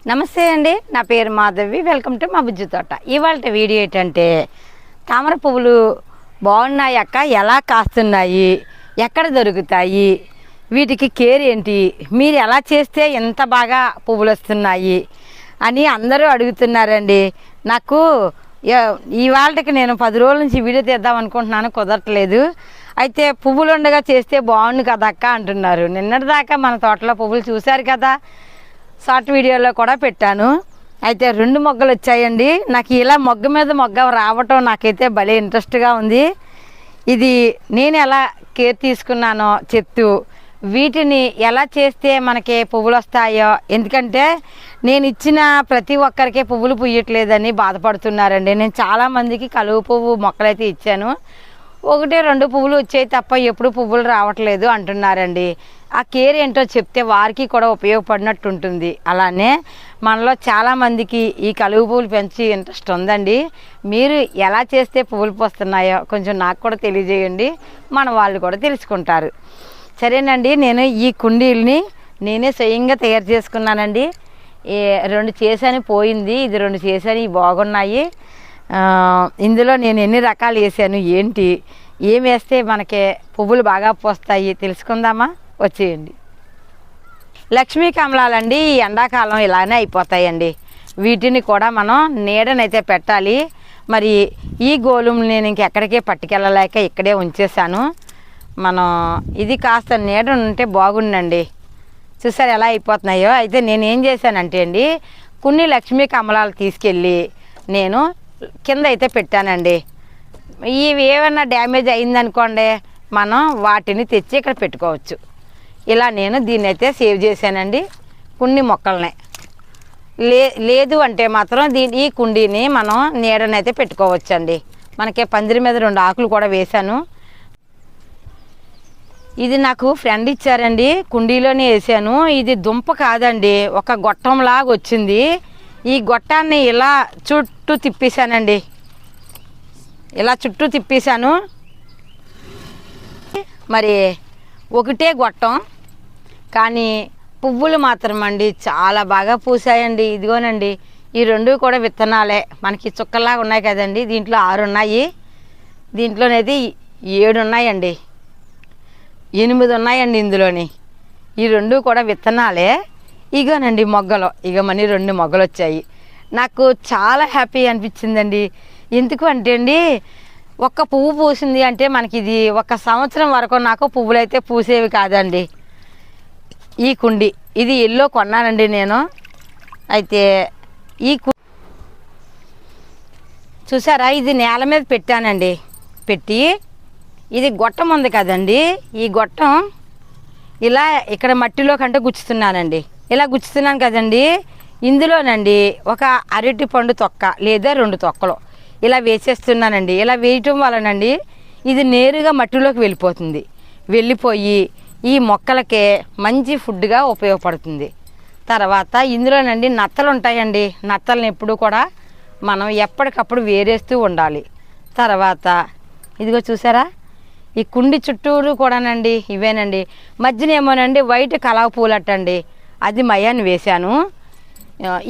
నమస్తే అండి, నా పేరు మాధవి. వెల్కమ్ టు మా బుజ్జి తోట. ఇవాళ వీడియో ఏంటంటే తామర పువ్వులు బాగున్నాయి అక్క, ఎలా కాస్తున్నాయి, ఎక్కడ దొరుకుతాయి, వీటికి కేర్ ఏంటి, మీరు ఎలా చేస్తే ఎంత బాగా పువ్వులు వస్తున్నాయి అని అందరూ అడుగుతున్నారండి. నాకు ఇవాళకి నేను 10 రోజుల నుంచి వీడియో తీద్దాం అనుకుంటున్నాను, కుదరట్లేదు. అయితే పువ్వులు ఉండగా చేస్తే బాగుండు కదా అక్క అంటున్నారు. నిన్నటిదాకా మన తోటలో పువ్వులు చూశారు కదా, షార్ట్ వీడియోలో కూడా పెట్టాను. అయితే 2 మొగ్గలు వచ్చాయండి. నాకు ఇలా మొగ్గ మీద మొగ్గ రావటం నాకైతే భలే ఇంట్రెస్ట్గా ఉంది. ఇది నేను ఎలా కేర్ తీసుకున్నానో చెప్తూ వీటిని ఎలా చేస్తే మనకి పువ్వులు వస్తాయో, ఎందుకంటే నేను ఇచ్చిన ప్రతి ఒక్కరికి పువ్వులు పుయ్యట్లేదని బాధపడుతున్నారండి. నేను చాలామందికి కలువ పువ్వు మొక్కలైతే ఇచ్చాను, 1-2 పువ్వులు వచ్చాయి తప్ప ఎప్పుడు పువ్వులు రావట్లేదు అంటున్నారండి. ఆ కేర్ ఏంటో చెప్తే వారికి కూడా ఉపయోగపడినట్టు ఉంటుంది. అలానే మనలో చాలామందికి ఈ కలువ పువ్వులు పెంచి ఇంట్రెస్ట్ ఉందండి. మీరు ఎలా చేస్తే పువ్వులు పోస్తున్నాయో కొంచెం నాకు కూడా తెలియజేయండి, మన వాళ్ళు కూడా తెలుసుకుంటారు. సరేనండి, నేను ఈ కుండీల్ని నేనే స్వయంగా తయారు చేసుకున్నానండి. 2 చేశాను, పోయింది. ఇది 2 చేశాను, ఇవి బాగున్నాయి. ఇందులో నేను ఎన్ని రకాలు వేసాను, ఏంటి, ఏం వేస్తే మనకి పువ్వులు బాగా పోస్తాయి తెలుసుకుందామా, వచ్చేయండి. లక్ష్మీ కమలాలండి ఈ ఎండాకాలం ఇలానే అయిపోతాయండి. వీటిని కూడా మనం నీడనైతే పెట్టాలి. మరి ఈ గోళం నేను ఇంకెక్కడికే పట్టుకెళ్ళలేక ఇక్కడే ఉంచేసాను. మనం ఇది కాస్త నీడ ఉంటే బాగుండండి. చూసారు ఎలా అయిపోతున్నాయో. అయితే నేను ఏం చేశానంటే అండి, కొన్ని లక్ష్మీ కమలాలు తీసుకెళ్ళి నేను కింద అయితే పెట్టానండి. ఇవి ఏమైనా డ్యామేజ్ అయిందనుకోండి, మనం వాటిని తెచ్చి ఇక్కడ పెట్టుకోవచ్చు. ఇలా నేను దీన్ని అయితే సేవ్ చేశానండి, కొన్ని మొక్కల్ని. లేదు అంటే మాత్రం ఈ కుండీని మనం నీడనైతే పెట్టుకోవచ్చండి. మనకి పందిరి మీద 2 ఆకులు కూడా వేశాను. ఇది నాకు ఫ్రెండ్ ఇచ్చారండి, కుండీలోనే వేసాను. ఇది దుంప కాదండి, ఒక గొట్టంలాగా వచ్చింది. ఈ గొట్టాన్ని ఇలా చుట్టూ తిప్పేశానండి, ఇలా చుట్టూ తిప్పేశాను. మరి ఒకటే గొట్టం కానీ పువ్వులు మాత్రం అండి చాలా బాగా పూసాయండి. ఇదిగోనండి, ఈ 2 కూడా విత్తనాలే, మనకి చుక్కల్లాగా ఉన్నాయి కదండి. దీంట్లో 6 ఉన్నాయి, దీంట్లోనైతే 7 ఉన్నాయండి, 8 ఉన్నాయండి ఇందులోని. ఈ 2 కూడా విత్తనాలే. ఇగోనండి మొగ్గలు, ఇక మనీ 2 మొగ్గలు వచ్చాయి. నాకు చాలా హ్యాపీ అనిపించిందండి. ఎందుకు అంటే అండి, ఒక్క పువ్వు పూసింది అంటే మనకి ఇది 1 సంవత్సరం వరకు నాకు పువ్వులు అయితే పూసేవి కాదండి. ఈ కుండి ఇది ఎల్లో కొన్నానండి నేను. అయితే ఈ చూసారా, ఇది నేల మీద పెట్టానండి. పెట్టి ఇది గొట్టం ఉంది కదండి, ఈ గొట్టం ఇలా ఇక్కడ మట్టిలో కంటే గుచ్చుతున్నానండి. ఇలా గుచ్చుతున్నాను కదండి, ఇందులోనండి ఒక అరటి పండు తొక్క లేదా 2 తొక్కలు ఇలా వేసేస్తున్నానండి. ఇలా వేయటం వలనండి ఇది నేరుగా మట్టిలోకి వెళ్ళిపోతుంది. వెళ్ళిపోయి ఈ మొక్కలకే మంచి ఫుడ్గా ఉపయోగపడుతుంది. తర్వాత ఇందులోనండి నత్తలు ఉంటాయండి. నత్తలను ఎప్పుడు కూడా మనం ఎప్పటికప్పుడు వేరేస్తూ ఉండాలి. తర్వాత ఇదిగో చూసారా, ఈ కుండి చుట్టూరు కూడానండి ఇవేనండి. మధ్యన ఏమోనండి వైట్ కలవ పూలట్టండి, అది మయాన్ని వేశాను.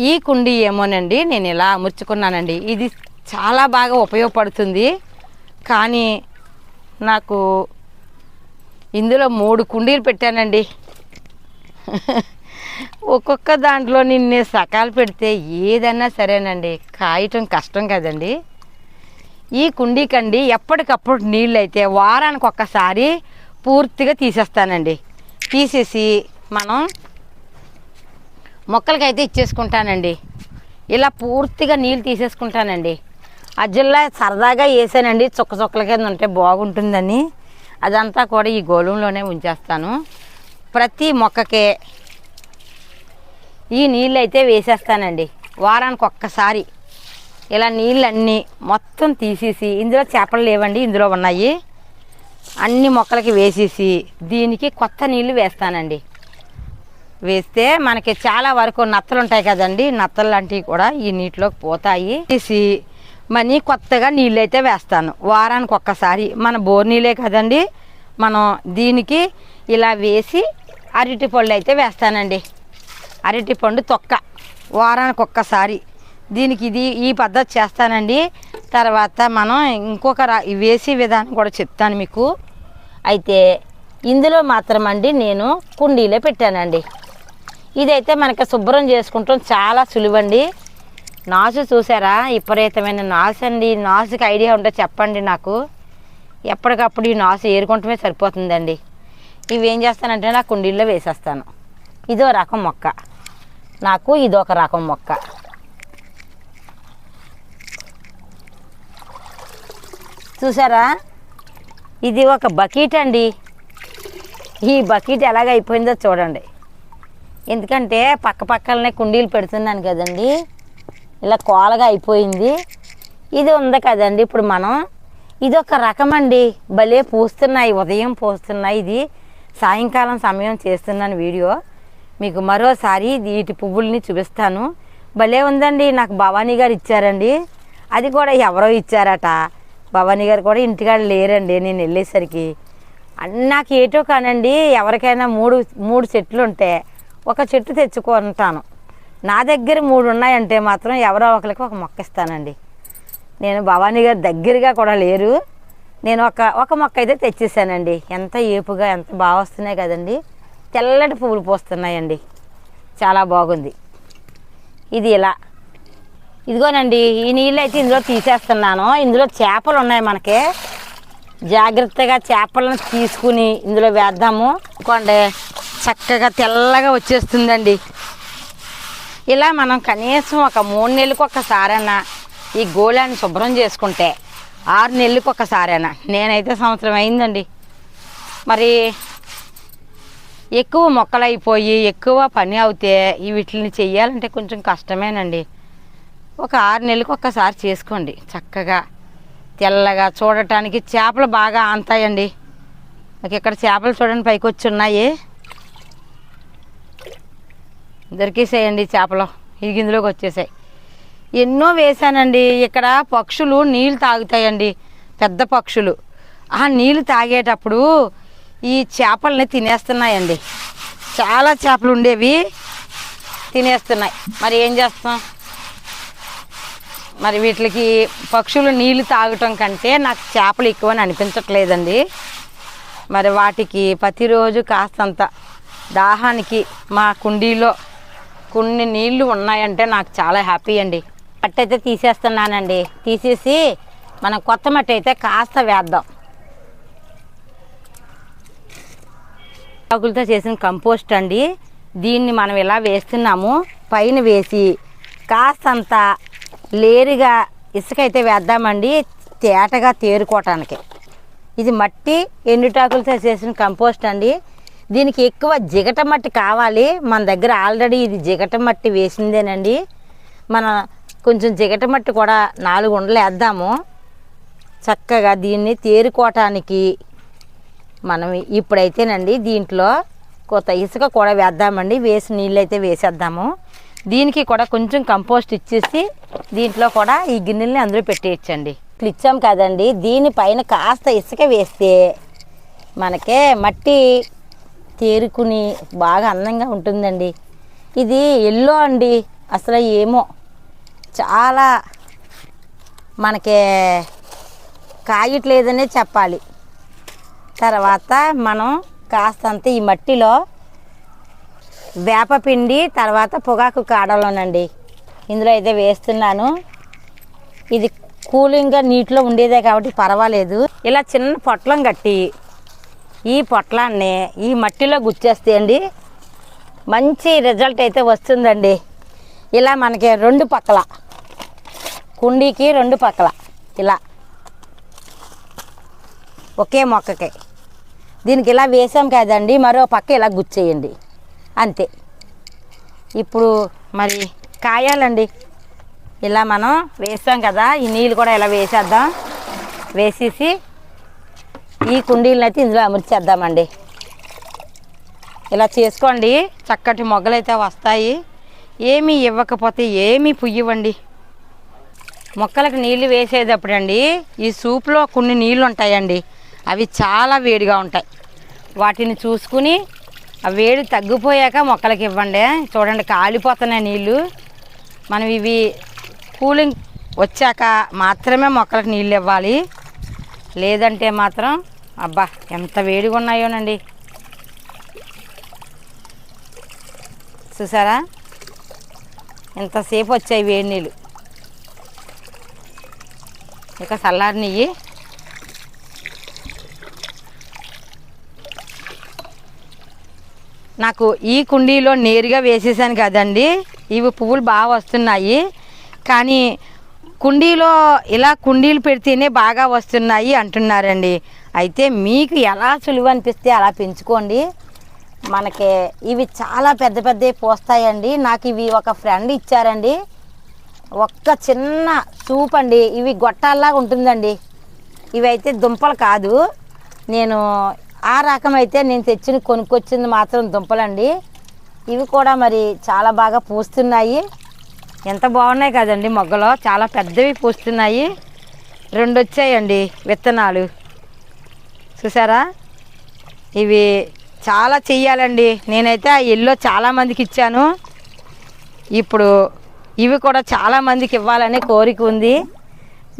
ఈ కుండి ఏమోనండి నేను ఇలా అమర్చుకున్నానండి. ఇది చాలా బాగా ఉపయోగపడుతుంది. కానీ నాకు ఇందులో 3 కుండీలు పెట్టానండి. ఒక్కొక్క దాంట్లో నిన్నే సకాలు పెడితే ఏదన్నా సరేనండి, కాయటం కష్టం కదండి. ఈ కుండీకండి ఎప్పటికప్పుడు నీళ్ళు అయితే వారానికి ఒక్కసారి పూర్తిగా తీసేస్తానండి. తీసేసి మనం మొక్కలకైతే ఇచ్చేసుకుంటానండి. ఇలా పూర్తిగా నీళ్ళు తీసేసుకుంటానండి. అజ్జల్లా సరదాగా వేసానండి, చుక్కల కింద ఉంటే బాగుంటుందని. అదంతా కూడా ఈ గోళంలోనే ఉంచేస్తాను. ప్రతి మొక్కకే ఈ నీళ్ళు అయితే వేసేస్తానండి. వారానికి ఒక్కసారి ఇలా నీళ్ళన్నీ మొత్తం తీసేసి, ఇందులో చేపలు లేవండి, ఇందులో ఉన్నాయి, అన్ని మొక్కలకి వేసేసి దీనికి కొత్త నీళ్ళు వేస్తానండి. వేస్తే మనకి చాలా వరకు నత్తలు ఉంటాయి కదండి, నత్తలు లాంటివి కూడా ఈ నీటిలోకి పోతాయి. తీసి మనీ కొత్తగా నీళ్ళు అయితే వేస్తాను వారానికి ఒక్కసారి. మన బోర్ నీళ్ళే కదండి, మనం దీనికి ఇలా వేసి అరటి పళ్ళు అయితే వేస్తానండి. అరటి పండు తొక్క వారానికి ఒక్కసారి దీనికి ఈ పద్ధతి చేస్తానండి. తర్వాత మనం ఇంకొక వేసే విధానం కూడా చెప్తాను మీకు. అయితే ఇందులో మాత్రం అండి నేను కుండీలో పెట్టానండి. ఇదైతే మనకి శుభ్రం చేసుకుంటాం, చాలా సులువండి. నాసు చూసారా, విపరీతమైన నాసు అండి. నాసుకి ఐడియా ఉంటే చెప్పండి నాకు. ఎప్పటికప్పుడు ఈ నాసు ఏరుకుంటమే సరిపోతుందండి. ఇవి ఏం చేస్తానంటే నా కుండీల్లో వేసేస్తాను. ఇదో రకం మొక్క, నాకు ఇదొక రకం మొక్క. చూసారా, ఇది ఒక బకెట్ అండి. ఈ బకెట్ ఎలాగైపోయిందో చూడండి. ఎందుకంటే పక్కనే కుండీలు పెడుతున్నాను కదండి, ఇలా కోలగా అయిపోయింది. ఇది ఉంది కదండి, ఇప్పుడు మనం ఇదొక రకం అండి. భలే పూస్తున్నాయి, ఉదయం పూస్తున్నాయి. ఇది సాయంకాలం సమయం చేస్తున్నాను వీడియో. మీకు మరోసారి వీటి పువ్వుల్ని చూపిస్తాను. భలే ఉందండి. నాకు భవానీ గారు ఇచ్చారండి. అది కూడా ఎవరో ఇచ్చారట. భవానీ గారు కూడా ఇంటికాడ లేరండి నేను వెళ్ళేసరికి. నాకు ఏటో కానండి, ఎవరికైనా మూడు చెట్లు ఉంటే ఒక చెట్టు తెచ్చుకుంటాను. నా దగ్గర 3 ఉన్నాయంటే మాత్రం ఎవరో ఒకరికి ఒక మొక్క ఇస్తానండి. నేను భవానీ గారు దగ్గరగా కూడా లేరు. నేను ఒక మొక్క అయితే తెచ్చేసానండి. ఎంత ఏపుగా ఎంత బాగా వస్తున్నాయి కదండి. తెల్లటి పువ్వులు పూస్తున్నాయండి, చాలా బాగుంది. ఇది ఇలా ఇదిగోనండి. ఈ నీళ్ళు అయితే ఇందులో తీసేస్తున్నాను. ఇందులో చేపలు ఉన్నాయి మనకి. జాగ్రత్తగా చేపలను తీసుకుని ఇందులో వేద్దాము. కొండే చక్కగా తెల్లగా వచ్చేస్తుందండి. ఇలా మనం కనీసం ఒక 3 నెలలకు ఒక్కసారైనా ఈ గోళాన్ని శుభ్రం చేసుకుంటే 6 నెలలకు ఒక్కసారైనా, నేనైతే సంవత్సరం అయిందండి. మరి ఎక్కువ మొక్కలు అయిపోయి ఎక్కువ పని అవుతే వీటిని చెయ్యాలంటే కొంచెం కష్టమేనండి. ఒక 6 నెలలకు ఒక్కసారి చేసుకోండి. చక్కగా తెల్లగా చూడటానికి చేపలు బాగా ఆంతాయండి. నాకు ఇక్కడ చేపలు చూడండి పైకి వచ్చి ఉన్నాయి. దొరికేసాయండి చేపలు, ఇందులోకి వచ్చేసాయి. ఎన్నో వేసానండి. ఇక్కడ పక్షులు నీళ్ళు తాగుతాయండి, పెద్ద పక్షులు. ఆ నీళ్ళు తాగేటప్పుడు ఈ చేపల్ని తినేస్తున్నాయండి. చాలా చేపలు ఉండేవి తినేస్తున్నాయి. మరి ఏం చేస్తాం? మరి వీటికి పక్షులు నీళ్ళు తాగటం కంటే నాకు చేపలు ఎక్కువని అనిపించట్లేదండి. మరి వాటికి ప్రతిరోజు కాస్తంత దాహానికి మా కుండీలో కొన్ని నీళ్లు ఉన్నాయంటే నాకు చాలా హ్యాపీ అండి. మట్టి అయితే తీసేస్తున్నానండి. తీసేసి మనం కొత్త మట్టి అయితే కాస్త వేద్దాం. ఆకులతో చేసిన కంపోస్ట్ అండి. దీన్ని మనం ఇలా వేస్తున్నాము. పైన వేసి కాస్తంత లేరుగా ఇసుక అయితే వేద్దామండి, తేటగా తేరుకోవటానికి. ఇది మట్టి ఎండుటాకులతో చేసిన కంపోస్ట్ అండి. దీనికి ఎక్కువ జిగట మట్టి కావాలి. మన దగ్గర ఆల్రెడీ ఇది జిగట మట్టి వేసిందేనండి. మన కొంచెం జిగట మట్టి కూడా 4 ఉండలు వేద్దాము. చక్కగా దీన్ని తేరుకోవటానికి మనం ఇప్పుడైతేనండి దీంట్లో కొత్త ఇసుక కూడా వేద్దామండి. వేసి నీళ్ళు అయితే వేసేద్దాము. దీనికి కూడా కొంచెం కంపోస్ట్ ఇచ్చేసి దీంట్లో కూడా ఈ గిన్నెల్ని అందులో పెట్టేయచ్చండి. ఇట్లా ఇచ్చాం కదండి, దీనిపైన కాస్త ఇసుక వేస్తే మనకే మట్టి తేరుకుని బాగా అందంగా ఉంటుందండి. ఇది ఎల్లో అండి, అసలు ఏమో చాలా మనకే కాయట్లేదనే చెప్పాలి. తర్వాత మనం కాస్తంత ఈ మట్టిలో వేపపిండి, తర్వాత పొగాకు కాడలోనండి ఇందులో అయితే వేస్తున్నాను. ఇది కూలింగ్గా నీటిలో ఉండేదే కాబట్టి పర్వాలేదు. ఇలా చిన్న పొట్లం కట్టి ఈ పొట్లాన్ని ఈ మట్టిలో గుచ్చేస్తే అండి మంచి రిజల్ట్ అయితే వస్తుందండి. ఇలా మనకి 2 పక్కల కుండీకి 2 పక్కల ఇలా ఒకే మొక్కకి దీనికి ఇలా వేసాం కదండి, మరో పక్క ఇలా గుచ్చేయండి అంతే. ఇప్పుడు మరి కాయాలండి. ఇలా మనం వేసాం కదా, ఈ నీళ్ళు కూడా ఇలా వేసేద్దాం. వేసేసి ఈ కుండీలను అయితే ఇందులో అమర్చేద్దామండి. ఇలా చేసుకోండి, చక్కటి మొగ్గలైతే వస్తాయి. ఏమీ ఇవ్వకపోతే ఏమీ పుయ్యవండి. మొక్కలకు నీళ్ళు వేసేటప్పుడు అండి ఈ సూప్లో కొన్ని నీళ్ళు ఉంటాయండి, అవి చాలా వేడిగా ఉంటాయి. వాటిని చూసుకుని ఆ వేడి తగ్గిపోయాక మొక్కలకి ఇవ్వండి. చూడండి కాలిపోతున్నాయి నీళ్ళు. మనం ఇవి కూలింగ్ వచ్చాక మాత్రమే మొక్కలకు నీళ్ళు ఇవ్వాలి. లేదంటే మాత్రం అబ్బా ఎంత వేడిగా ఉన్నాయోనండి. చూసారా ఎంతసేపు వచ్చాయి వేడి నీళ్ళు. ఇక చల్లారి నెయ్యి నాకు ఈ కుండీలో నేరుగా వేసేసాను కదండి. ఇవి పువ్వులు బాగా వస్తున్నాయి, కానీ కుండీలో ఇలా కుండీలు పెడితేనే బాగా వస్తున్నాయి అంటున్నారండి. అయితే మీకు ఎలా సులువు అనిపిస్తే అలా పెంచుకోండి. మనకి ఇవి చాలా పెద్ద పెద్దవి పోస్తాయండి. నాకు ఇవి ఒక ఫ్రెండ్ ఇచ్చారండి. ఒక్క చిన్న సూప్ అండి. ఇవి గొట్టాల్లాగా ఉంటుందండి. ఇవి అయితే దుంపలు కాదు. నేను ఆ రకం అయితే నేను కొనుక్కొచ్చింది మాత్రం దుంపలండి. ఇవి కూడా మరి చాలా బాగా పూస్తున్నాయి. ఎంత బాగున్నాయి కదండి. మొగ్గలో చాలా పెద్దవి పూస్తున్నాయి. 2 వచ్చాయండి విత్తనాలు. చూసారా ఇవి చాలా చెయ్యాలండి. నేనైతే ఆ ఎల్లో చాలామందికి ఇచ్చాను. ఇప్పుడు ఇవి కూడా చాలామందికి ఇవ్వాలని కోరిక ఉంది.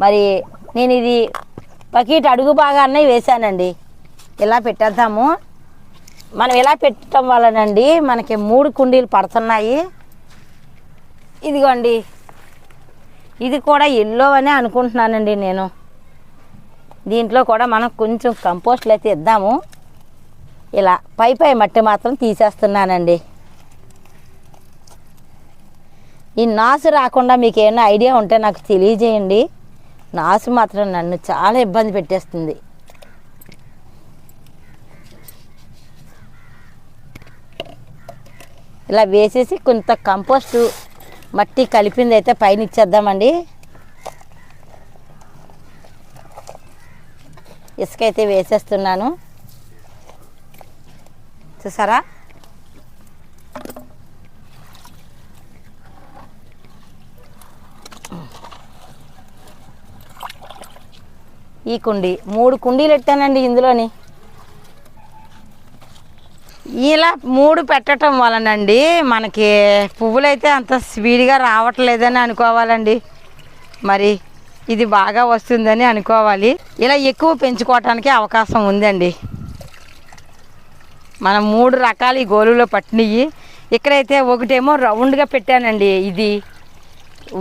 మరి నేను ఇది బకెట్ అడుగు భాగాన్ని వేశానండి. ఇలా పెట్టేద్దాము. మనం ఇలా పెట్టడం వలనండి మనకి 3 కుండీలు పడుతున్నాయి. ఇదిగోండి ఇది కూడా ఎల్లో అనే అనుకుంటున్నానండి నేను. దీంట్లో కూడా మనం కొంచెం కంపోస్ట్లు అయితే ఇద్దాము. ఇలా పై మట్టి మాత్రం తీసేస్తున్నానండి. ఈ నాసు రాకుండా మీకు ఏమైనా ఐడియా ఉంటే నాకు తెలియజేయండి. నాసు మాత్రం నన్ను చాలా ఇబ్బంది పెట్టేస్తుంది. ఇలా వేసేసి కొంత కంపోస్టు మట్టి కలిపింది అయితే పైన ఇచ్చేద్దామండి. ఇసుక అయితే వేసేస్తున్నాను. చూసారా ఈ కుండీ 3 కుండీలు పెట్టానండి. ఇందులోని ఇలా 3 పెట్టడం వలనండి మనకి పువ్వులైతే అంత స్పీడ్గా రావట్లేదని అనుకోవాలండి. మరి ఇది బాగా వస్తుందని అనుకోవాలి. ఇలా ఎక్కువ పెంచుకోవటానికి అవకాశం ఉందండి. మనం 3 రకాలు ఈ గోలులో పట్టినవి. ఇక్కడైతే ఒకటేమో రౌండ్గా పెట్టానండి. ఇది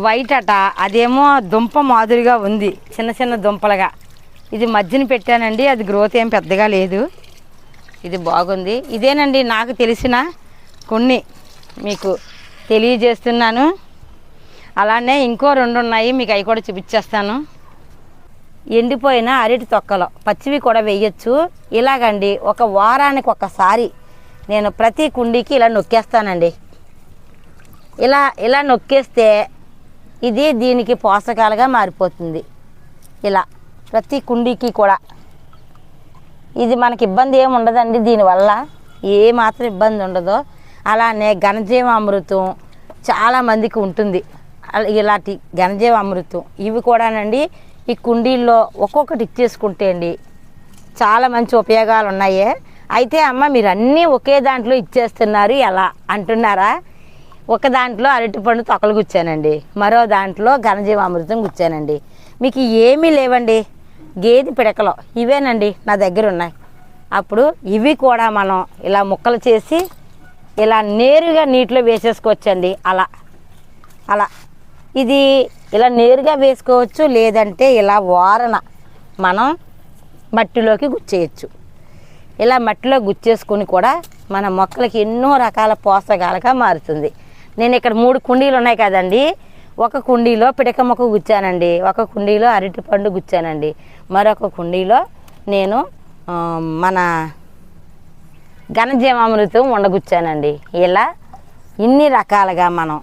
వైట్ అట, అదేమో దుంప మాదిరిగా ఉంది, చిన్న చిన్న దుంపలుగా. ఇది మధ్యన పెట్టానండి. అది గ్రోత్ ఏం పెద్దగా లేదు. ఇది బాగుంది. ఇదేనండి నాకు తెలిసిన కొన్ని మీకు తెలియజేస్తున్నాను. అలానే ఇంకో 2 ఉన్నాయి, మీకు అవి కూడా చూపించేస్తాను. ఎండిపోయిన అరటి తొక్కలు పచ్చివి కూడా వేయచ్చు. ఇలాగండి ఒక వారానికి ఒకసారి నేను ప్రతి కుండీకి ఇలా నొక్కేస్తానండి. ఇలా నొక్కేస్తే ఇది దీనికి పోషకాలుగా మారిపోతుంది. ఇలా ప్రతి కుండీకి కూడా ఇది మనకి ఇబ్బంది ఏమి ఉండదండి. దీనివల్ల ఏ మాత్రం ఇబ్బంది ఉండదో. అలానే ఘనజీవామృతం చాలామందికి ఉంటుంది. ఇలాంటి ఘనజీవామృతం ఇవి కూడానండి ఈ కుండీల్లో ఒక్కొక్కటి ఇచ్చేసుకుంటే అండి చాలా మంచి ఉపయోగాలు ఉన్నాయి. అయితే అమ్మ మీరు అన్నీ ఒకే దాంట్లో ఇచ్చేస్తున్నారు ఎలా అంటున్నారా? ఒక దాంట్లో అరటిపండు తొక్కలు గుచ్చానండి, మరో దాంట్లో ఘనజీవామృతం గుచ్చానండి. మీకు ఏమీ లేవండి, గేదె పిడకలు ఇవేనండి నా దగ్గర ఉన్నాయి. అప్పుడు ఇవి కూడా మనం ఇలా ముక్కలు చేసి ఇలా నేరుగా నీటిలో వేసేసుకోవచ్చండి. అలా ఇది ఇలా నేరుగా వేసుకోవచ్చు, లేదంటే ఇలా వారన మనం మట్టిలోకి గుచ్చేయచ్చు. ఇలా మట్టిలో గుచ్చేసుకుని కూడా మన మొక్కలకి ఎన్నో రకాల పోషకాలుగా మారుతుంది. నేను ఇక్కడ 3 కుండీలు ఉన్నాయి కదండి. ఒక కుండీలో పిడక మొక్క గుచ్చానండి, ఒక కుండీలో అరటిపండు గుచ్చానండి, మరొక కుండీలో నేను మన ఘనజీవామృతం ఉండగుచ్చానండి. ఇలా ఇన్ని రకాలుగా మనం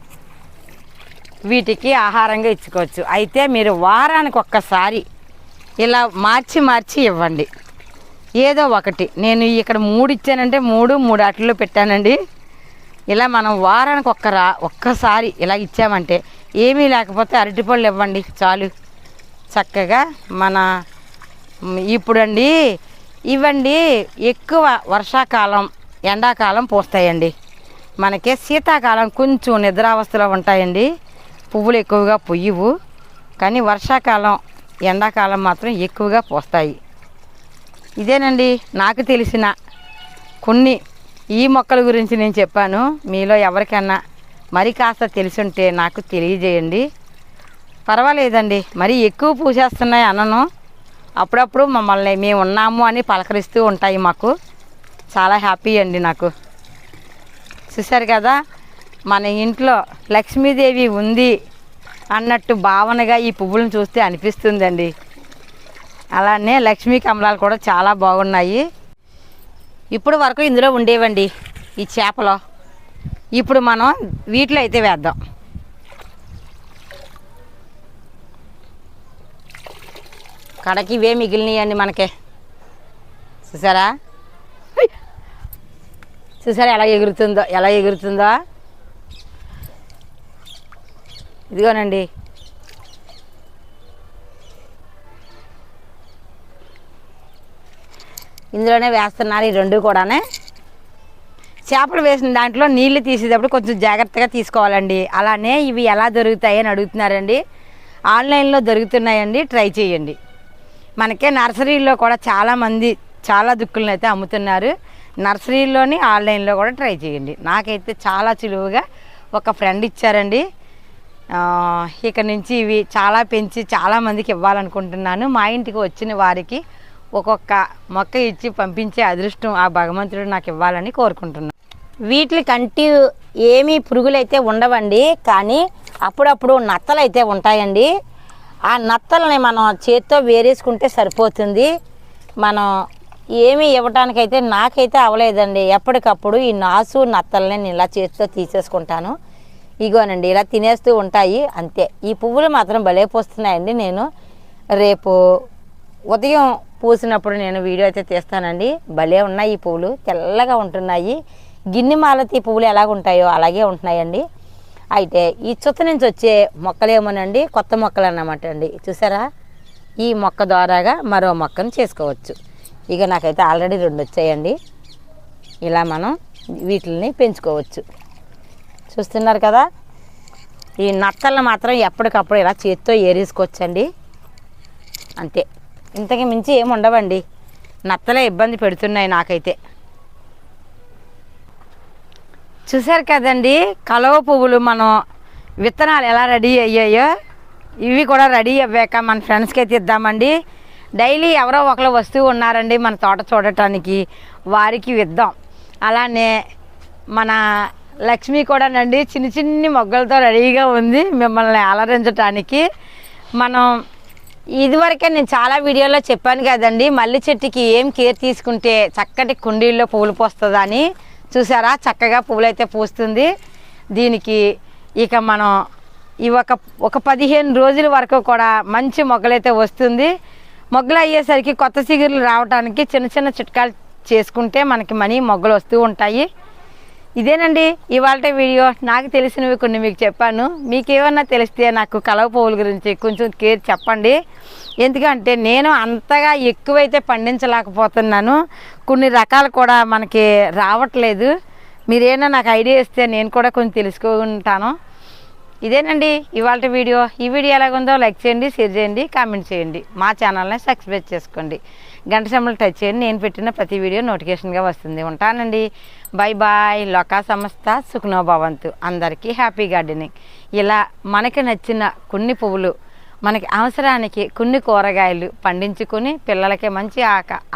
వీటికి ఆహారంగా ఇచ్చుకోవచ్చు. అయితే మీరు వారానికి ఒక్కసారి ఇలా మార్చి ఇవ్వండి. ఏదో ఒకటి. నేను ఇక్కడ 3 ఇచ్చానంటే 3 వాటిల్లో పెట్టానండి. ఇలా మనం వారానికి ఒక్కసారి ఇలా ఇచ్చామంటే ఏమీ లేకపోతే అరటిపళ్ళు ఇవ్వండి చాలు. చక్కగా మన ఇప్పుడండి ఇవ్వండి ఎక్కువ వర్షాకాలం ఎండాకాలం పూస్తాయండి. మనకి శీతాకాలం కొంచెం నిద్రావస్థలో ఉంటాయండి. పువ్వులు ఎక్కువగా పొయ్యవు, కానీ వర్షాకాలం ఎండాకాలం మాత్రం ఎక్కువగా పోస్తాయి. ఇదేనండి నాకు తెలిసిన కొన్ని ఈ మొక్కల గురించి నేను చెప్పాను. మీలో ఎవరికన్నా మరి కాస్త తెలిసుంటే నాకు తెలియజేయండి. పర్వాలేదండి, మరీ ఎక్కువ పూసేస్తున్నాయి అనను. అప్పుడప్పుడు మమ్మల్ని మేము ఉన్నాము అని పలకరిస్తూ ఉంటాయి. మాకు చాలా హ్యాపీ అండి. నాకు చూశారు కదా, మన ఇంట్లో లక్ష్మీదేవి ఉంది అన్నట్టు భావనగా ఈ పువ్వులను చూస్తే అనిపిస్తుందండి. అలానే లక్ష్మీ కమలాలు కూడా చాలా బాగున్నాయి. ఇప్పుడు వరకు ఇందులో ఉండేవండి ఈ చేపలో. ఇప్పుడు మనం వీటిలో అయితే వేద్దాం. కడకి ఇవే మిగిలినాయండి మనకే. చూసారా చూసారా ఎలా ఎగురుతుందో. ఇదిగోనండి, ఇందులోనే వేస్తున్నారు ఈ రెండు కూడానే. చేపలు వేసిన దాంట్లో నీళ్లు తీసేటప్పుడు కొంచెం జాగ్రత్తగా తీసుకోవాలండి. అలానే ఇవి ఎలా దొరుకుతాయి అని అడుగుతున్నారండి. ఆన్లైన్లో దొరుకుతున్నాయండి, ట్రై చేయండి. మనకే నర్సరీలో కూడా చాలామంది చాలా దుక్కులను అయితే అమ్ముతున్నారు. నర్సరీలోని ఆన్లైన్లో కూడా ట్రై చేయండి. నాకైతే చాలా సులువుగా ఒక ఫ్రెండ్ ఇచ్చారండి. ఇక నుంచి ఇవి చాలా పెంచి చాలామందికి ఇవ్వాలనుకుంటున్నాను. మా ఇంటికి వచ్చిన వారికి ఒక్కొక్క మొక్క ఇచ్చి పంపించే అదృష్టం ఆ భగవంతుడు నాకు ఇవ్వాలని కోరుకుంటున్నాను. వీటికంటూ ఏమీ పురుగులు అయితే ఉండవండి, కానీ అప్పుడప్పుడు నత్తలు అయితే ఉంటాయండి. ఆ నత్తలని మనం చేత్తో వేరేసుకుంటే సరిపోతుంది. మనం ఏమీ ఇవ్వటానికైతే నాకైతే అవ్వలేదండి. ఎప్పటికప్పుడు ఈ నాసు నత్తలని నేను ఇలా చేత్తో తీసేసుకుంటాను. ఇగోనండి ఇలా తినేస్తూ ఉంటాయి అంతే. ఈ పువ్వులు మాత్రం భలే పూస్తున్నాయండి. నేను రేపు ఉదయం పూసినప్పుడు నేను వీడియో అయితే తీస్తానండి. భలే ఉన్నాయి ఈ పువ్వులు, తెల్లగా ఉంటున్నాయి. గిన్నె మాలతి పువ్వులు ఎలాగ ఉంటాయో అలాగే ఉంటున్నాయండి. అయితే ఈ చుట్ట నుంచి వచ్చే మొక్కలేమోనండి కొత్త మొక్కలు అన్నమాట అండి. చూసారా, ఈ మొక్క ద్వారాగా మరో మొక్కను చేసుకోవచ్చు. ఇక నాకైతే ఆల్రెడీ 2 వచ్చాయండి. ఇలా మనం వీటిని పెంచుకోవచ్చు. చూస్తున్నారు కదా, ఈ నత్తలను మాత్రం ఎప్పటికప్పుడు ఇలా చేతితో ఏరేసుకోవచ్చండి అంతే. ఇంతకు మించి ఏమి ఉండవండి. నత్తలే ఇబ్బంది పెడుతున్నాయి నాకైతే. చూసారు కదండి, కలువ పువ్వులు మనం విత్తనాలు ఎలా రెడీ అయ్యాయో ఇవి కూడా రెడీ అవ్వాక మన ఫ్రెండ్స్కి అయితే ఇద్దామండి. డైలీ ఎవరో ఒకరు వస్తూ ఉన్నారండి మన తోట చూడటానికి, వారికి ఇద్దాం. అలానే మన లక్ష్మి కూడానండి చిన్ని చిన్ని మొగ్గలతో రెడీగా ఉంది మిమ్మల్ని అలరించడానికి. మనం ఇదివరకే నేను చాలా వీడియోలో చెప్పాను కదండి, మల్లి చెట్టుకి ఏం కేర్ తీసుకుంటే చక్కటి కుండీల్లో పువ్వులు పోస్తుందని. చూసారా, చక్కగా పువ్వులు అయితే పూస్తుంది. దీనికి ఇక మనం ఈ ఒక 15 రోజుల వరకు కూడా మంచి మొగ్గలైతే వస్తుంది. మొగ్గలు అయ్యేసరికి కొత్త చిగురులు రావడానికి చిన్న చిన్న చిట్కాలు చేసుకుంటే మనకి మొగ్గలు వస్తూ ఉంటాయి. ఇదేనండి ఇవాళ వీడియో. నాకు తెలిసినవి కొన్ని మీకు చెప్పాను. మీకు ఏమన్నా తెలిస్తే నాకు కలువ పువ్వుల గురించి కొంచెం కేర్ చెప్పండి. ఎందుకంటే నేను అంతగా ఎక్కువైతే పండించలేకపోతున్నాను. కొన్ని రకాలు కూడా మనకి రావట్లేదు. మీరేనా నాకు ఐడియా ఇస్తే నేను కూడా కొంచెం తెలుసుకుంటాను. ఇదేనండి ఇవాళ వీడియో. ఈ వీడియో ఎలాగుందో లైక్ చేయండి, షేర్ చేయండి, కామెంట్ చేయండి. మా ఛానల్ని సబ్స్క్రైబ్ చేసుకోండి. గంట సింబల్ టచ్ చేయండి. నేను పెట్టిన ప్రతి వీడియో నోటిఫికేషన్గా వస్తుంది. ఉంటానండి. Bye bye. లోకా సమస్త సుఖనో భవంతు. అందరికీ హ్యాపీ గార్డెనింగ్. ఇలా మనకి నచ్చిన కొన్ని పువ్వులు, మనకి అవసరానికి కొన్ని కూరగాయలు పండించుకొని పిల్లలకి మంచి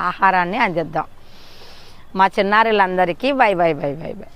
ఆహారాన్ని అందిద్దాం. మా చిన్నారులందరికీ bye bye bye bye bye.